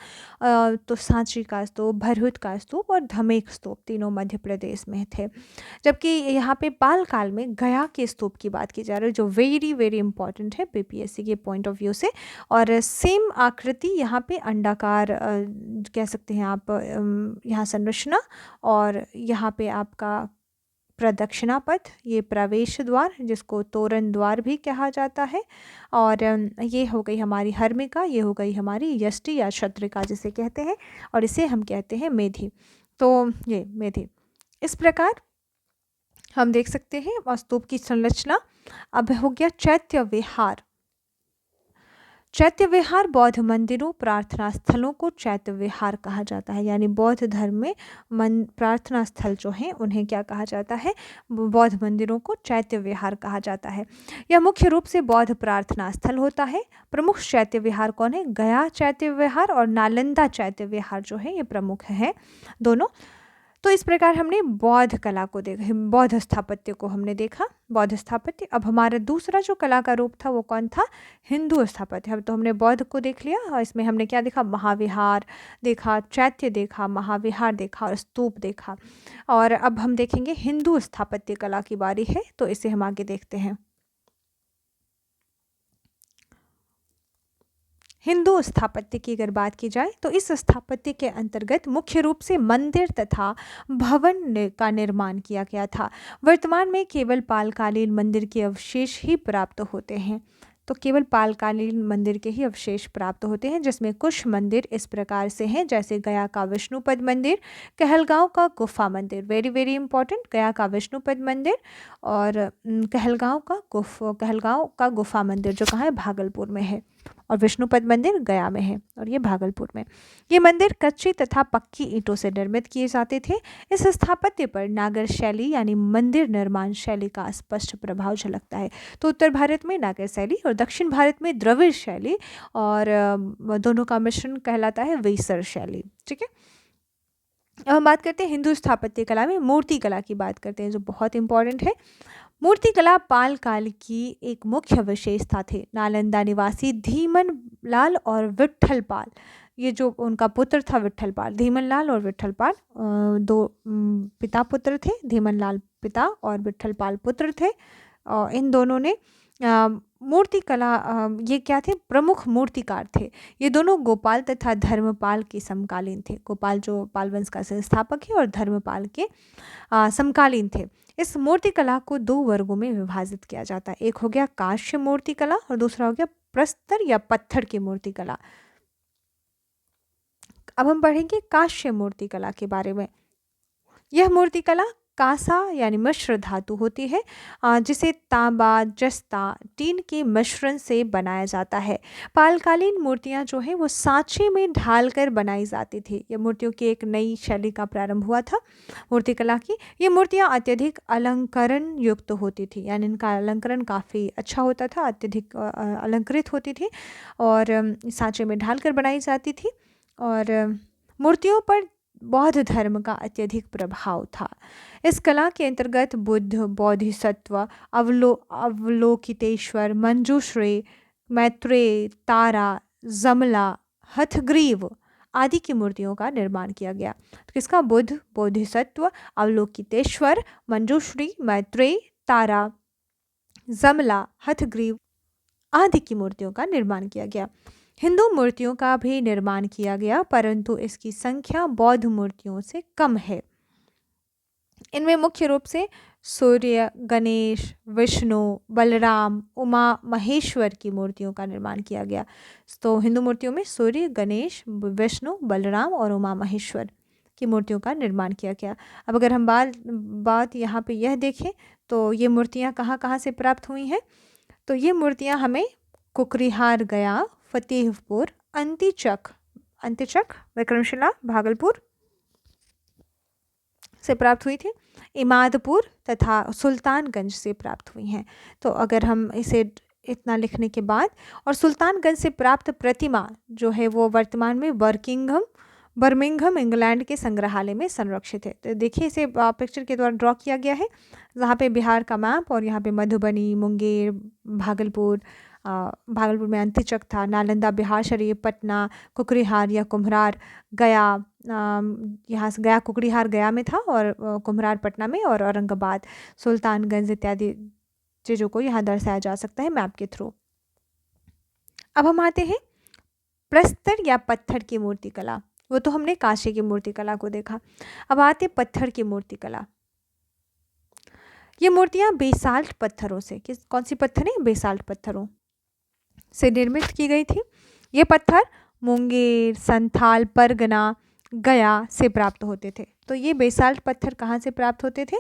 तो सांची का स्तूप, भरहुत का स्तूप और धमेक स्तूप, तीनों मध्य प्रदेश में थे। जबकि यहाँ पे पाल काल में गया के स्तूप की बात की जा रही है जो वेरी वेरी इंपॉर्टेंट है बीपीएससी के पॉइंट ऑफ व्यू से। और सेम आकृति यहाँ पे अंडाकार कह सकते हैं आप, यहाँ संरचना और यहाँ पे आपका प्रदक्षिणा पथ, ये प्रवेश द्वार जिसको तोरण द्वार भी कहा जाता है। और ये हो गई हमारी हर्मिका, ये हो गई हमारी यष्टि या छत्रिका जिसे कहते हैं और इसे हम कहते हैं मेधी। तो ये मेधी। इस प्रकार हम देख सकते हैं स्तूप की संरचना। अब हो गया चैत्य विहार। चैत्य विहार बौद्ध मंदिरों, प्रार्थना स्थलों को चैत्य विहार कहा जाता है। यानी बौद्ध धर्म में प्रार्थना स्थल जो हैं उन्हें क्या कहा जाता है, बौद्ध मंदिरों को चैत्य विहार कहा जाता है। यह मुख्य रूप से बौद्ध प्रार्थना स्थल होता है। प्रमुख चैत्य विहार कौन है? गया चैत्य विहार और नालंदा चैत्य विहार जो है ये प्रमुख हैं दोनों। तो इस प्रकार हमने बौद्ध कला को देखा, बौद्ध स्थापत्य को हमने देखा, बौद्ध स्थापत्य। अब हमारा दूसरा जो कला का रूप था वो कौन था? हिंदू स्थापत्य। अब तो हमने बौद्ध को देख लिया और इसमें हमने क्या देखा? महाविहार देखा, चैत्य देखा, महाविहार देखा और स्तूप देखा। और अब हम देखेंगे हिंदू स्थापत्य कला की बारी है, तो इसे हम आगे देखते हैं। हिंदू स्थापत्य की अगर बात की जाए तो इस स्थापत्य के अंतर्गत मुख्य रूप से मंदिर तथा भवन का निर्माण किया गया था। वर्तमान में केवल पालकालीन मंदिर के अवशेष ही प्राप्त होते हैं। तो केवल पालकालीन मंदिर के ही अवशेष प्राप्त होते हैं, जिसमें कुछ मंदिर इस प्रकार से हैं जैसे गया का विष्णुपद मंदिर, कहलगांव का गुफा मंदिर, वेरी वेरी इंपॉर्टेंट, गया का विष्णुपद मंदिर और कहलगांव का गुफा मंदिर जो कहाँ है? भागलपुर में है। और विष्णुपद मंदिर गया में है और ये भागलपुर में। ये मंदिर कच्ची तथा पक्की ईंटों से निर्मित किए जाते थे। इस स्थापत्य पर नागर शैली यानी मंदिर निर्माण शैली का स्पष्ट प्रभाव झलकता है। तो उत्तर भारत में नागर शैली और दक्षिण भारत में द्रविड़ शैली और दोनों का मिश्रण कहलाता है वेसर शैली। ठीक है, अब हम बात करते हैं हिंदू स्थापत्य कला में मूर्ति कला की बात करते हैं, जो बहुत इंपॉर्टेंट है। मूर्ति कला पाल काल की एक मुख्य विशेषता थे। नालंदा निवासी धीमन लाल और विट्ठल पाल, ये जो उनका पुत्र था विट्ठल पाल, धीमन लाल और विट्ठल पाल दो पिता पुत्र थे। धीमन लाल पिता और विट्ठल पाल पुत्र थे। और इन दोनों ने मूर्ति कला ये क्या थे, प्रमुख मूर्तिकार थे। ये दोनों गोपाल तथा धर्मपाल के समकालीन थे। गोपाल जो पाल वंश का संस्थापक है और धर्मपाल के समकालीन थे। इस मूर्ति कला को दो वर्गों में विभाजित किया जाता है। एक हो गया कांस्य मूर्ति कला और दूसरा हो गया प्रस्तर या पत्थर की मूर्ति कला। अब हम पढ़ेंगे कांस्य मूर्ति कला के बारे में। यह मूर्ति कला कांसा यानी मिश्र धातु होती है, जिसे तांबा जस्ता टीन के मिश्रण से बनाया जाता है। पालकालीन मूर्तियां जो है वो सांचे में ढालकर बनाई जाती थी। ये मूर्तियों की एक नई शैली का प्रारंभ हुआ था मूर्तिकला की। ये मूर्तियां अत्यधिक अलंकरण युक्त होती थी, यानी इनका अलंकरण काफ़ी अच्छा होता था, अत्यधिक अलंकृत होती थी और सांचे में ढालकर बनाई जाती थी। और मूर्तियों पर बौद्ध धर्म का अत्यधिक प्रभाव था। इस कला के अंतर्गत बुद्ध, बोधिसत्व, अवलोकितेश्वर, मंजूश्री, मैत्रेय, तारा, जमला, हथग्रीव आदि की मूर्तियों का निर्माण किया गया। तो किसका? बुद्ध, बोधिसत्व, अवलोकितेश्वर, मंजूश्री, मैत्रेय, तारा, जमला, हथग्रीव आदि की मूर्तियों का निर्माण किया गया। हिंदू मूर्तियों का भी निर्माण किया गया, परंतु इसकी संख्या बौद्ध मूर्तियों से कम है। इनमें मुख्य रूप से सूर्य, गणेश, विष्णु, बलराम, उमा महेश्वर की मूर्तियों का निर्माण किया गया। तो हिंदू मूर्तियों में सूर्य, गणेश, विष्णु, बलराम और उमा महेश्वर की मूर्तियों का निर्माण किया गया। अब अगर हम बात यहाँ पे यह देखें तो ये मूर्तियाँ कहाँ कहाँ से प्राप्त हुई हैं, तो ये मूर्तियाँ हमें कुकरीहार गया, फतेहपुर, अंतिचक विक्रमशिला भागलपुर से प्राप्त हुई थी, इमादपुर तथा सुल्तानगंज से प्राप्त हुई हैं। तो अगर हम इसे इतना लिखने के बाद, और सुल्तानगंज से प्राप्त प्रतिमा जो है वो वर्तमान में बर्मिंघम इंग्लैंड के संग्रहालय में संरक्षित है। तो देखिए इसे पिक्चर के द्वारा ड्रॉ किया गया है, जहाँ पे बिहार का मैप और यहाँ पे मधुबनी, मुंगेर, भागलपुर में अंतिचक था, नालंदा, बिहार शरीफ, पटना, कुकरीहार या कुम्हरार गया, यहाँ से गया कुकरीहार गया में था और कुम्हरार पटना में, और औरंगाबाद, सुल्तानगंज इत्यादि चीज़ों को यहाँ दर्शाया जा सकता है मैप के थ्रू। अब हम आते हैं प्रस्तर या पत्थर की मूर्ति कला। वो तो हमने कांसे की मूर्ति कला को देखा। अब आते पत्थर की मूर्ति कला। ये मूर्तियाँ बेसाल्ट पत्थरों से, कौन सी पत्थर है? बेसाल्ट पत्थरों से निर्मित की गई थी। ये पत्थर मुंगेर, संथाल, परगना, गया से प्राप्त होते थे। तो ये बेसाल्ट पत्थर कहाँ से प्राप्त होते थे?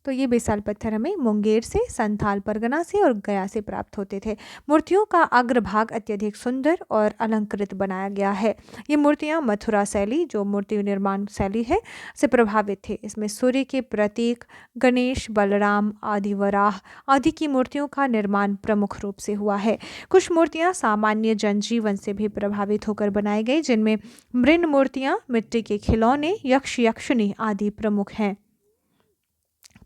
तो ये बेसाल्ट पत्थर हमें मुंगेर से, संथाल परगना से और गया से प्राप्त होते थे। मूर्तियों का अग्रभाग अत्यधिक सुंदर और अलंकृत बनाया गया है। ये मूर्तियाँ मथुरा शैली, जो मूर्ति निर्माण शैली है, से प्रभावित थे। इसमें सूर्य के प्रतीक, गणेश, बलराम आदि, वराह आदि की मूर्तियों का निर्माण प्रमुख रूप से हुआ है। कुछ मूर्तियाँ सामान्य जनजीवन से भी प्रभावित होकर बनाई गई, जिनमें मृण मूर्तियाँ, मिट्टी के खिलौने, यक्ष यक्षिणी आदि प्रमुख हैं।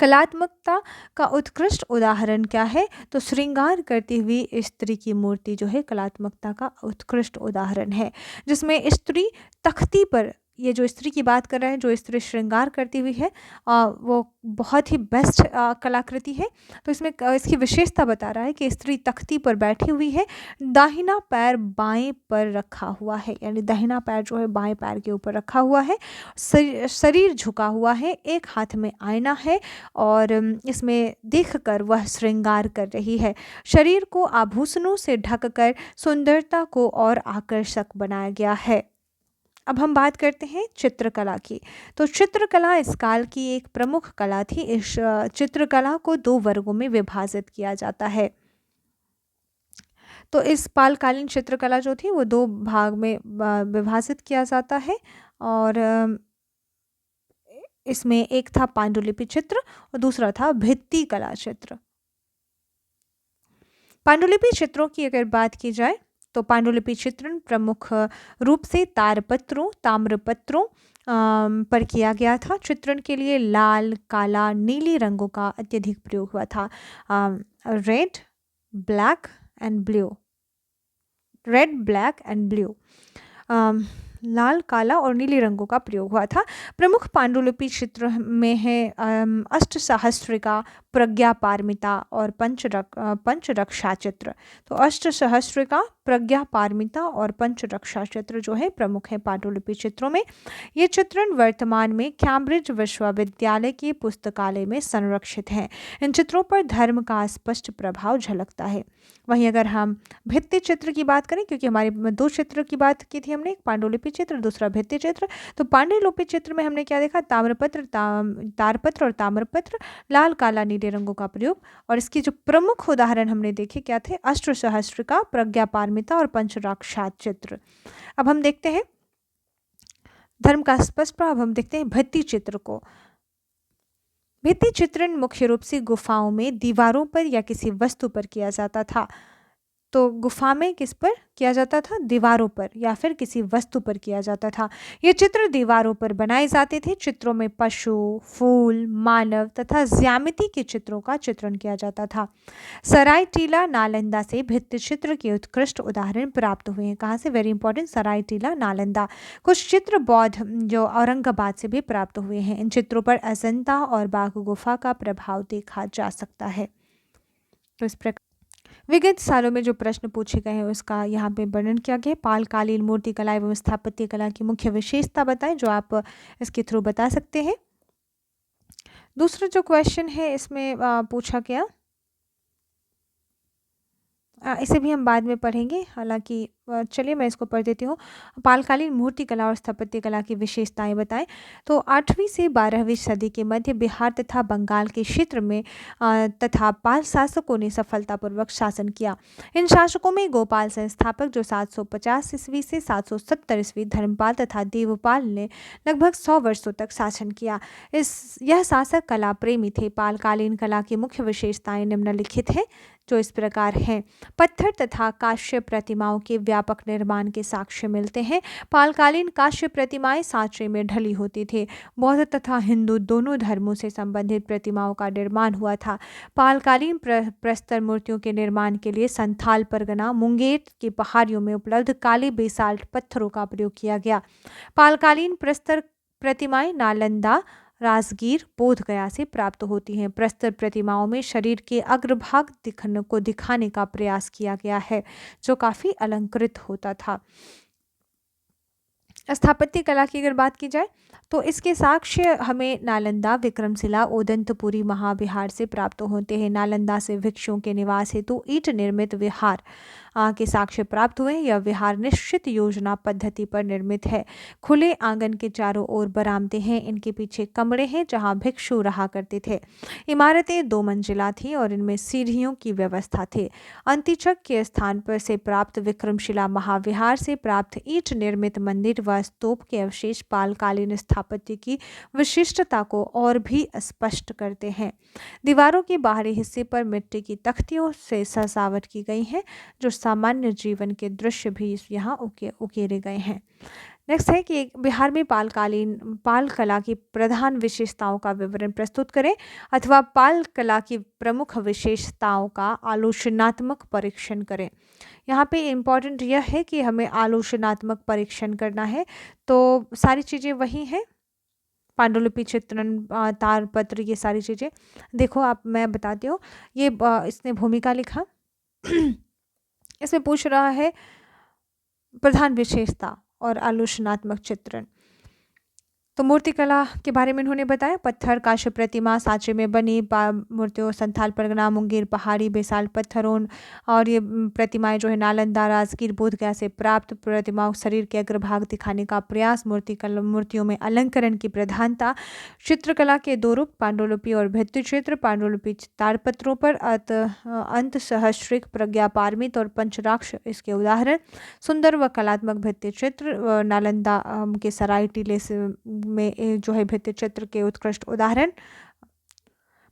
कलात्मकता का उत्कृष्ट उदाहरण क्या है? तो श्रृंगार करती हुई स्त्री की मूर्ति जो है कलात्मकता का उत्कृष्ट उदाहरण है, जिसमें स्त्री तख्ती पर, ये जो स्त्री की बात कर रहे हैं, जो स्त्री श्रृंगार करती हुई है, वो बहुत ही बेस्ट कलाकृति है। तो इसमें इसकी विशेषता बता रहा है कि स्त्री तख्ती पर बैठी हुई है, दाहिना पैर बाएं पर रखा हुआ है, यानी दाहिना पैर जो है बाएं पैर के ऊपर रखा हुआ है, शरीर झुका हुआ है, एक हाथ में आईना है और इसमें देखकर वह श्रृंगार कर रही है। शरीर को आभूषणों से ढककर सुंदरता को और आकर्षक बनाया गया है। अब हम बात करते हैं चित्रकला की। तो चित्रकला इस काल की एक प्रमुख कला थी। इस चित्रकला को दो वर्गों में विभाजित किया जाता है। तो इस पालकालीन चित्रकला जो थी वो 2 भाग में विभाजित किया जाता है और इसमें एक था पांडुलिपि चित्र और दूसरा था भित्ति कला चित्र। पांडुलिपि चित्रों की अगर बात की जाए तो पांडुलिपि चित्रण प्रमुख रूप से तारपत्रों, ताम्रपत्रों पर किया गया था। चित्रण के लिए लाल, काला, नीली रंगों का अत्यधिक प्रयोग हुआ था। Red, black and blue, red, black and blue, लाल, काला और नीले रंगों का प्रयोग हुआ था। प्रमुख पांडुलिपि चित्र में है अष्टसहस्रिका, प्रज्ञा पारमिता और पंचरक्षा चित्र। तो अष्टसहस्रिका, प्रज्ञा पारमिता और पंचरक्षा चित्र जो है प्रमुख है पांडुलिपि चित्रों में। ये चित्रण वर्तमान में कैम्ब्रिज विश्वविद्यालय के पुस्तकालय में संरक्षित हैं। इन चित्रों पर धर्म का स्पष्ट प्रभाव झलकता है। वहीं अगर हम भित्ति चित्र की बात करें, क्योंकि हमारे 2 चित्र की बात की थी हमने, एक पांडुलिपि चित्र, दूसरा भित्ति चित्र, तो पांडुलिपि चित्र में हमने क्या देखा, ताम्रपत्र, तारपत्र और ताम्रपत्र, लाल, काला, नीले रंगों का प्रयोग। और इसके जो प्रमुख उदाहरण हमने देखे क्या थे, अष्टसहस्रिका, प्रज्ञा पारमिता और पंचरक्षा चित्र। अब हम देखते हैं धर्म का स्पष्ट प्रभाव, हम देखते हैं भित्ति चित्र को। भित्ति चित्रण मुख्य रूप से गुफाओं में दीवारों पर या किसी वस्तु पर किया जाता था। तो गुफा में किस पर किया जाता था, दीवारों पर या फिर किसी वस्तु पर किया जाता था। ये चित्र दीवारों पर बनाए जाते थे। चित्रों में पशु, फूल, मानव तथा ज्यामिति के चित्रों का चित्रण किया जाता था। सराय टीला, नालंदा से भित्ति चित्र के उत्कृष्ट उदाहरण प्राप्त हुए हैं। कहाँ से, वेरी इंपॉर्टेंट, सराय टीला, नालंदा। कुछ चित्र बौद्ध जो औरंगाबाद से भी प्राप्त हुए हैं। इन चित्रों पर अजंता और बाघ गुफा का प्रभाव देखा जा सकता है। तो इस प्रकार विगत सालों में जो प्रश्न पूछे गए हैं उसका यहाँ पे वर्णन किया गया है। पालकालीन मूर्ति कला एवं स्थापत्य कला की मुख्य विशेषता बताएं जो आप इसके थ्रू बता सकते हैं। दूसरा जो क्वेश्चन है इसमें पूछा गया, इसे भी हम बाद में पढ़ेंगे, हालांकि चलिए मैं इसको पढ़ देती हूँ। पालकालीन मूर्ति कला और स्थापत्य कला की विशेषताएं बताएं। तो 8वीं से 12वीं सदी के मध्य बिहार तथा बंगाल के क्षेत्र में तथा पाल शासकों ने सफलतापूर्वक शासन किया। इन शासकों में गोपाल संस्थापक जो 750 ईस्वी से 770 ईस्वी, धर्मपाल तथा देवपाल ने लगभग 100 वर्षों तक शासन किया। यह शासक कला प्रेमी थे। पालकालीन कला की मुख्य विशेषताएं निम्नलिखित हैं जो इस प्रकार हैं। पत्थर तथा कांस्य प्रतिमाओं के व्यापक निर्माण के साक्ष्य मिलते हैं। पालकालीन कांस्य प्रतिमाएं सांचे में ढली होती थी। बौद्ध तथा हिंदू दोनों धर्मों से संबंधित प्रतिमाओं का निर्माण हुआ था। पालकालीन प्रस्तर मूर्तियों के निर्माण के लिए संथाल परगना, मुंगेर की पहाड़ियों में उपलब्ध काले बेसाल्ट पत्थरों का प्रयोग किया गया। पालकालीन प्रस्तर प्रतिमाएं नालंदा, राजगीर, बोधगया से प्राप्त होती हैं। प्रस्तर प्रतिमाओं में शरीर के अग्रभाग दिखाने का प्रयास किया गया है जो काफी अलंकृत होता था। स्थापत्य कला की अगर बात की जाए तो इसके साक्ष्य हमें नालंदा, विक्रमशिला, ओदंतपुरी महाविहार से प्राप्त होते हैं। नालंदा से भिक्षुओं के निवास हेतु ईंट निर्मित विहार के साक्ष्य प्राप्त हुए। यह विहार निश्चित योजना पद्धति पर निर्मित है। खुले आंगन के चारों ओर बरामदे हैं। इनके पीछे कमरे हैं जहां भिक्षु रहा करते थे। इमारतें 2 मंजिला थी और इनमें सीढ़ियों की व्यवस्था थी। अंतिचक के स्थान पर से प्राप्त विक्रमशिला महाविहार से प्राप्त ईंट निर्मित मंदिर व स्तूप के अवशेष पालकालीन स्थापत्य की विशिष्टता को और भी स्पष्ट करते हैं। दीवारों के बाहरी हिस्से पर मिट्टी की तख्तियों से सजावट की गई है जो सामान्य जीवन के दृश्य भी यहाँ उकेरे गए हैं। नेक्स्ट है कि बिहार में पाल कला की प्रधान विशेषताओं का विवरण प्रस्तुत करें अथवा पाल कला की प्रमुख विशेषताओं का आलोचनात्मक परीक्षण करें। यहाँ पे इम्पॉर्टेंट यह है कि हमें आलोचनात्मक परीक्षण करना है। तो सारी चीज़ें वही हैं, पांडुलिपि चित्रण, तारपत्र, ये सारी चीज़ें देखो आप, मैं बताती हूँ। ये इसने भूमिका लिखा इसमें पूछ रहा है प्रधान विशेषता और आलोचनात्मक चित्रण। तो मूर्तिकला के बारे में उन्होंने बताया, पत्थर काष्य प्रतिमा सांचे में बनी मूर्तियों, संथाल परगना, मुंगेर पहाड़ी, बेसाल्ट पत्थरों, और ये प्रतिमाएं जो है नालंदा, राजगीर, बोधगया से प्राप्त प्रतिमाओं, शरीर के अग्रभाग दिखाने का प्रयास, मूर्तियों में अलंकरण की प्रधानता, चित्रकला के दो रूप, पांडुलिपि और भित्ति चित्र, पांडुलिपि ताड़पत्रों पर अंत सहस्रिक, प्रज्ञा पारमित और पंचराक्ष इसके उदाहरण, सुंदर व कलात्मक भित्ति चित्र, नालंदा के सराय टीले में जो है भित्ति चित्र के उत्कृष्ट उदाहरण।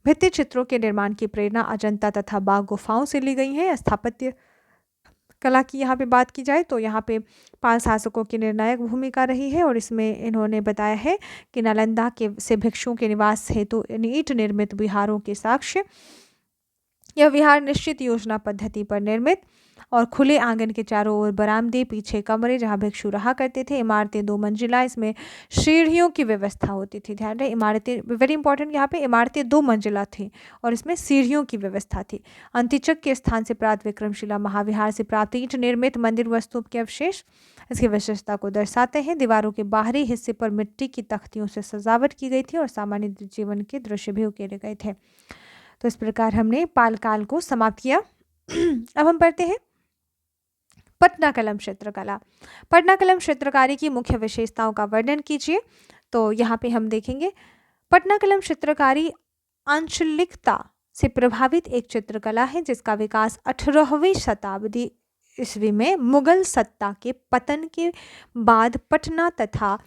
भित्ति चित्रों के निर्माण की प्रेरणा अजंता तथा बाघ गुफाओं से ली गई है। स्थापत्य कला की यहाँ पे बात की जाए तो यहाँ पे पाल शासकों की निर्णायक भूमिका रही है, और इसमें इन्होंने बताया है कि नालंदा के से भिक्षुओं के निवास हेतु ईंट निर्मित विहारों के साक्ष्य। यह विहार निश्चित योजना पद्धति पर निर्मित और खुले आंगन के चारों ओर बरामदे, पीछे कमरे जहां भिक्षु रहा करते थे, इमारतें 2 मंजिला, इसमें सीढ़ियों की व्यवस्था होती थी। ध्यान रहे, इमारतें वेरी इंपॉर्टेंट, यहाँ पे इमारतें 2 मंजिला थी और इसमें सीढ़ियों की व्यवस्था थी। अंतिचक के स्थान से प्राप्त विक्रमशिला महाविहार से प्राप्त ईंट निर्मित मंदिर वस्तु के अवशेष इसकी विशेषता को दर्शाते हैं। दीवारों के बाहरी हिस्से पर मिट्टी की तख्तियों से सजावट की गई थी और सामान्य जीवन के दृश्य भी उकेरे गए थे। तो इस प्रकार हमने पाल काल को समाप्त किया। अब हम पढ़ते हैं पटना कलम चित्रकला। पटना कलम चित्रकारी की मुख्य विशेषताओं का वर्णन कीजिए। तो यहाँ पे हम देखेंगे पटना कलम चित्रकारी आंचलिकता से प्रभावित एक चित्रकला है जिसका विकास 18वीं शताब्दी ईस्वी में मुगल सत्ता के पतन के बाद पटना तथा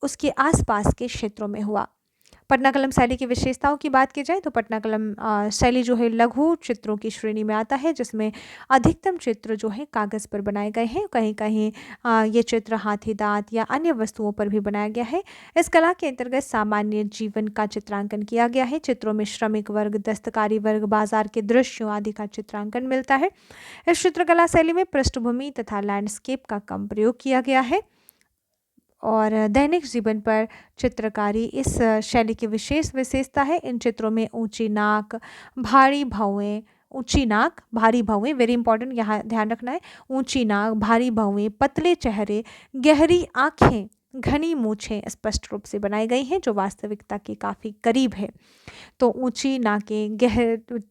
उसके आसपास के क्षेत्रों में हुआ। पटना कलम शैली की विशेषताओं की बात की जाए तो पटना कलम शैली जो है लघु चित्रों की श्रेणी में आता है, जिसमें अधिकतम चित्र जो है कागज़ पर बनाए गए हैं। कहीं कहीं ये चित्र हाथी दांत या अन्य वस्तुओं पर भी बनाया गया है। इस कला के अंतर्गत सामान्य जीवन का चित्रांकन किया गया है। चित्रों में श्रमिक वर्ग, दस्तकारी वर्ग, बाजार के दृश्यों आदि का चित्रांकन मिलता है। इस चित्रकला शैली में पृष्ठभूमि तथा लैंडस्केप का कम प्रयोग किया गया है और दैनिक जीवन पर चित्रकारी इस शैली की विशेष विशेषता है। इन चित्रों में ऊंची नाक, भारी भौवें वेरी इंपॉर्टेंट, यहाँ ध्यान रखना है। ऊंची नाक, भारी भौवें, पतले चेहरे, गहरी आँखें, घनी मूछें स्पष्ट रूप से बनाई गई हैं जो वास्तविकता के काफ़ी करीब है। तो ऊंची नाकें,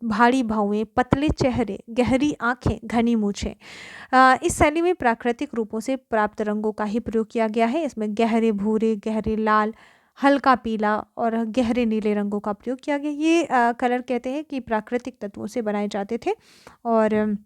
भारी भौवें, पतले चेहरे, गहरी आंखें, घनी मूछें। इस शैली में प्राकृतिक रूपों से प्राप्त रंगों का ही प्रयोग किया गया है। इसमें गहरे भूरे, गहरे लाल, हल्का पीला और गहरे नीले रंगों का प्रयोग किया गया। ये कलर कहते हैं कि प्राकृतिक तत्वों से बनाए जाते थे। और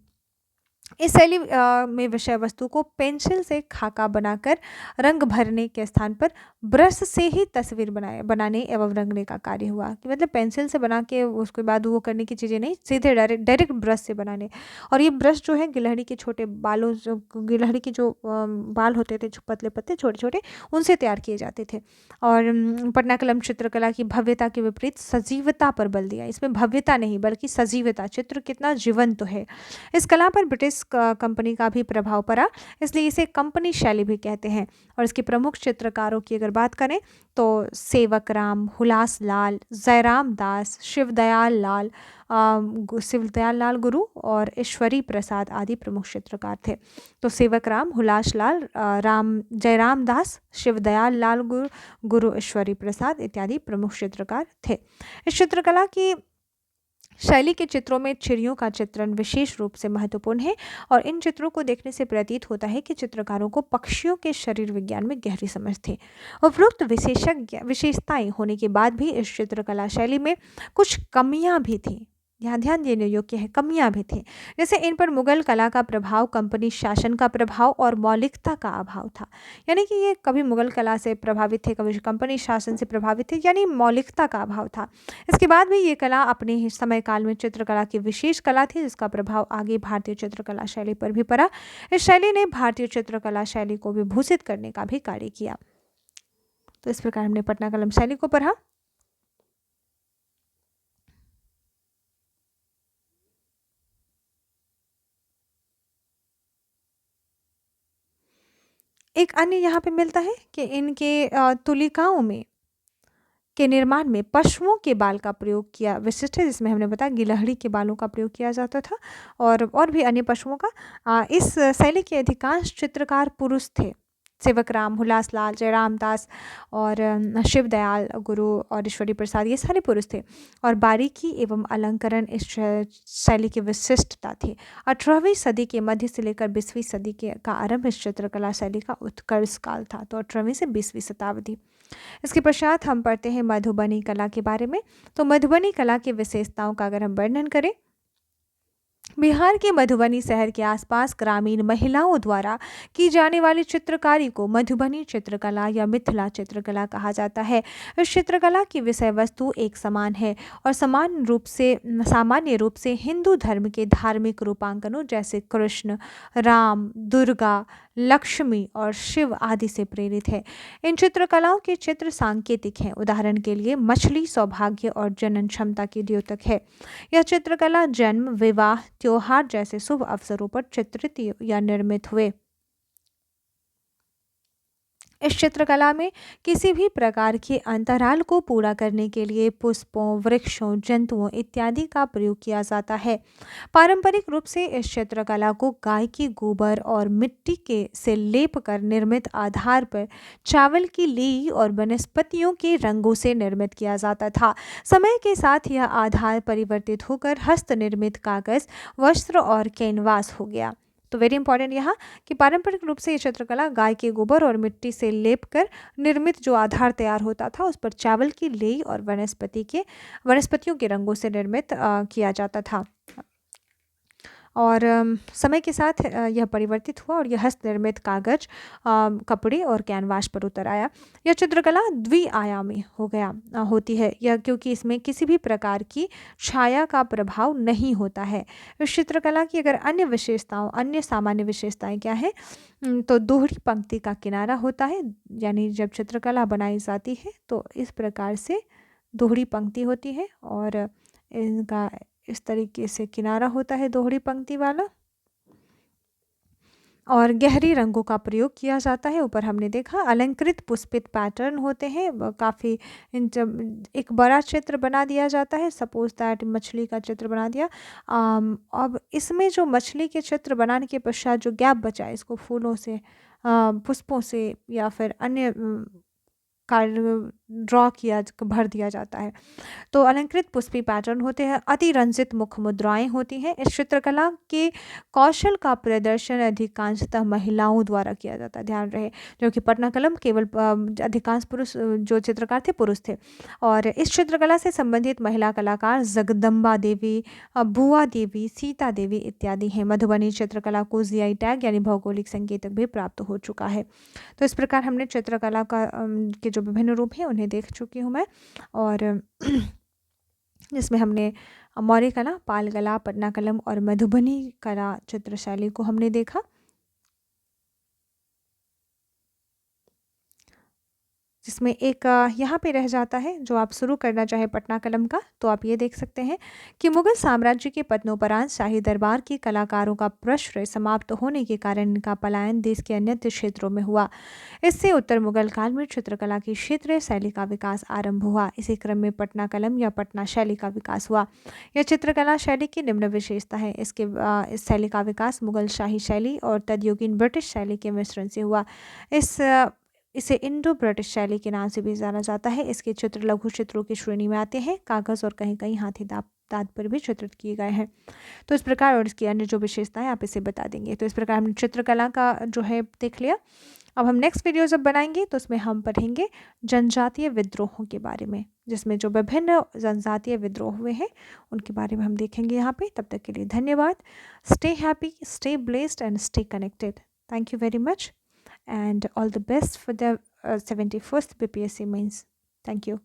इस शैली में विषय वस्तु को पेंसिल से खाका बनाकर रंग भरने के स्थान पर ब्रश से ही तस्वीर बनाने एवं रंगने का कार्य हुआ। कि मतलब पेंसिल से बना के उसके बाद वो करने की चीज़ें नहीं, सीधे डायरेक्ट ब्रश से बनाने। और ये ब्रश जो है गिलहरी के छोटे बालों, जो गिलहरी के जो बाल होते थे, जो पतले पतले छोटे छोटे, उनसे तैयार किए जाते थे। और पटना कलम चित्रकला की भव्यता के विपरीत सजीवता पर बल दिया। इसमें भव्यता नहीं बल्कि सजीवता, चित्र कितना जीवंत है। इस कला पर ब्रिटिश कंपनी का भी प्रभाव पड़ा, इसलिए इसे कंपनी शैली भी कहते हैं। और इसके प्रमुख चित्रकारों की अगर बात करें तो सेवक राम, हुलास लाल, जयराम दास, शिवदयाल लाल गुरु और ईश्वरी प्रसाद आदि प्रमुख चित्रकार थे। तो सेवक राम, हुलास लाल, जयराम दास, शिवदयाल लाल गुरु, ईश्वरी प्रसाद इत्यादि प्रमुख चित्रकार थे। इस चित्रकला की शैली के चित्रों में चिड़ियों का चित्रण विशेष रूप से महत्वपूर्ण है और इन चित्रों को देखने से प्रतीत होता है कि चित्रकारों को पक्षियों के शरीर विज्ञान में गहरी समझ थी। उपरोक्त विशेषताएं होने के बाद भी इस चित्रकला शैली में कुछ कमियां भी थीं। यहाँ ध्यान देने योग्य है, कमियां भी थी। जैसे इन पर मुगल कला का प्रभाव, कंपनी शासन का प्रभाव और मौलिकता का अभाव था। यानी कि ये कभी मुगल कला से प्रभावित थे, कभी कंपनी शासन से प्रभावित थे, यानी मौलिकता का अभाव था। इसके बाद भी ये कला अपने ही समय काल में चित्रकला की विशेष कला थी जिसका प्रभाव आगे भारतीय चित्रकला शैली पर भी पड़ा। इस शैली ने भारतीय चित्रकला शैली को विभूषित करने का भी कार्य किया। तो इस प्रकार हमने पटना कलम शैली को पढ़ा। एक अन्य यहाँ पे मिलता है कि इनके तुलिकाओं में के निर्माण में पशुओं के बाल का प्रयोग किया विशिष्ट है, जिसमें हमने बताया गिलहरी के बालों का प्रयोग किया जाता था और भी अन्य पशुओं का। इस शैली के अधिकांश चित्रकार पुरुष थे सेवक राम, हुलास लाल, जयराम दास और शिव दयाल गुरु और ईश्वरी प्रसाद, ये सारे पुरुष थे। और बारीकी एवं अलंकरण इस शैली की विशिष्टता थी। 18वीं सदी के मध्य से लेकर 20वीं सदी के का आरंभ इस चित्रकला शैली का उत्कर्ष काल था। तो 18वीं से 20वीं शताब्दी। इसके पश्चात हम पढ़ते हैं मधुबनी कला के बारे में। तो मधुबनी कला की विशेषताओं का अगर हम वर्णन करें, बिहार के मधुबनी शहर के आसपास ग्रामीण महिलाओं द्वारा की जाने वाली चित्रकारी को मधुबनी चित्रकला या मिथिला चित्रकला कहा जाता है। इस चित्रकला की विषय वस्तु एक समान है और सामान्य रूप से हिंदू धर्म के धार्मिक रूपांकनों जैसे कृष्ण, राम, दुर्गा, लक्ष्मी और शिव आदि से प्रेरित है। इन चित्रकलाओं के चित्र सांकेतिक हैं। उदाहरण के लिए मछली सौभाग्य और जनन क्षमता की द्योतक है। यह चित्रकला जन्म, विवाह, त्योहार जैसे शुभ अवसरों पर चित्रित या निर्मित हुए। इस चित्रकला में किसी भी प्रकार के अंतराल को पूरा करने के लिए पुष्पों, वृक्षों, जंतुओं इत्यादि का प्रयोग किया जाता है। पारंपरिक रूप से इस चित्रकला को गाय के गोबर और मिट्टी के से लेप कर निर्मित आधार पर चावल की लेई और वनस्पतियों के रंगों से निर्मित किया जाता था। समय के साथ यह आधार परिवर्तित होकर हस्त निर्मित कागज, वस्त्र और कैनवास हो गया। तो वेरी इंपॉर्टेंट यहाँ कि पारंपरिक रूप से ये चित्रकला गाय के गोबर और मिट्टी से लेप कर निर्मित जो आधार तैयार होता था उस पर चावल की लेई और वनस्पतियों के रंगों से निर्मित किया जाता था। और समय के साथ यह परिवर्तित हुआ और यह हस्त निर्मित कागज, कपड़े और कैनवास पर उतर आया। यह चित्रकला द्विआयामी होती है यह क्योंकि इसमें किसी भी प्रकार की छाया का प्रभाव नहीं होता है। इस चित्रकला की अगर अन्य सामान्य विशेषताएं क्या है, तो दोहरी पंक्ति का किनारा होता है। यानी जब चित्रकला बनाई जाती है तो इस प्रकार से दोहरी पंक्ति होती है और इनका इस तरीके से किनारा होता है दोहरी पंक्ति वाला। और गहरी रंगों का प्रयोग किया जाता है। ऊपर हमने देखा अलंकृत पुष्पित पैटर्न होते हैं। काफ़ी जब एक बड़ा चित्र बना दिया जाता है, सपोज दैट मछली का चित्र बना दिया। अब इसमें जो मछली के चित्र बनाने के पश्चात जो गैप बचा है इसको फूलों से, पुष्पों से या फिर अन्य कार्य भर दिया जाता है। तो अलंकृत पुष्पी पैटर्न होते हैं। अतिरंजित मुख मुद्राएं होती हैं। इस चित्रकला के कौशल का प्रदर्शन अधिकांशतः महिलाओं द्वारा किया जाता है, ध्यान रहे, क्योंकि पटना कलम केवल अधिकांश पुरुष जो चित्रकार थे पुरुष थे। और इस चित्रकला से संबंधित महिला कलाकार जगदम्बा देवी, बुआ देवी, सीता देवी इत्यादि हैं। मधुबनी चित्रकला को जीआई टैग यानी भौगोलिक संकेतक भी प्राप्त हो चुका है। तो इस प्रकार हमने चित्रकला के जो विभिन्न रूप हैं उन्हें देख चुकी हूँ मैं। और जिसमें हमने मौर्य कला, पाल कला, पटना कलम और मधुबनी कला चित्र शैली को हमने देखा। जिसमें एक यहाँ पे रह जाता है, जो आप शुरू करना चाहे पटना कलम का तो आप ये देख सकते हैं कि मुगल साम्राज्य के पतनोपरांत शाही दरबार के कलाकारों का प्रश्रय समाप्त होने के कारण इनका पलायन देश के अन्य क्षेत्रों में हुआ। इससे उत्तर मुगल काल में चित्रकला की क्षेत्रीय शैली का विकास आरंभ हुआ। इसी क्रम में पटना कलम या पटना शैली का विकास हुआ। यह चित्रकला शैली की निम्न विशेषता है। इस शैली का विकास मुगल शाही शैली और तदयुगीन ब्रिटिश शैली के मिश्रण से हुआ। इसे इंडो ब्रिटिश शैली के नाम से भी जाना जाता है। इसके चित्र लघु चित्रों की श्रेणी में आते हैं। कागज और कहीं कहीं हाथी दांत पर भी चित्रित किए गए हैं। तो इस प्रकार और इसकी अन्य जो विशेषताएं आप इसे बता देंगे। तो इस प्रकार हमने चित्रकला का जो है देख लिया। अब हम नेक्स्ट वीडियो जब बनाएंगे तो उसमें हम पढ़ेंगे जनजातीय विद्रोहों के बारे में, जिसमें जो विभिन्न जनजातीय विद्रोह हुए हैं उनके बारे में हम देखेंगे यहाँ पे। तब तक के लिए धन्यवाद। Stay happy, stay blessed and stay connected. Thank you very much and all the best for the 71st BPSC mains. Thank you.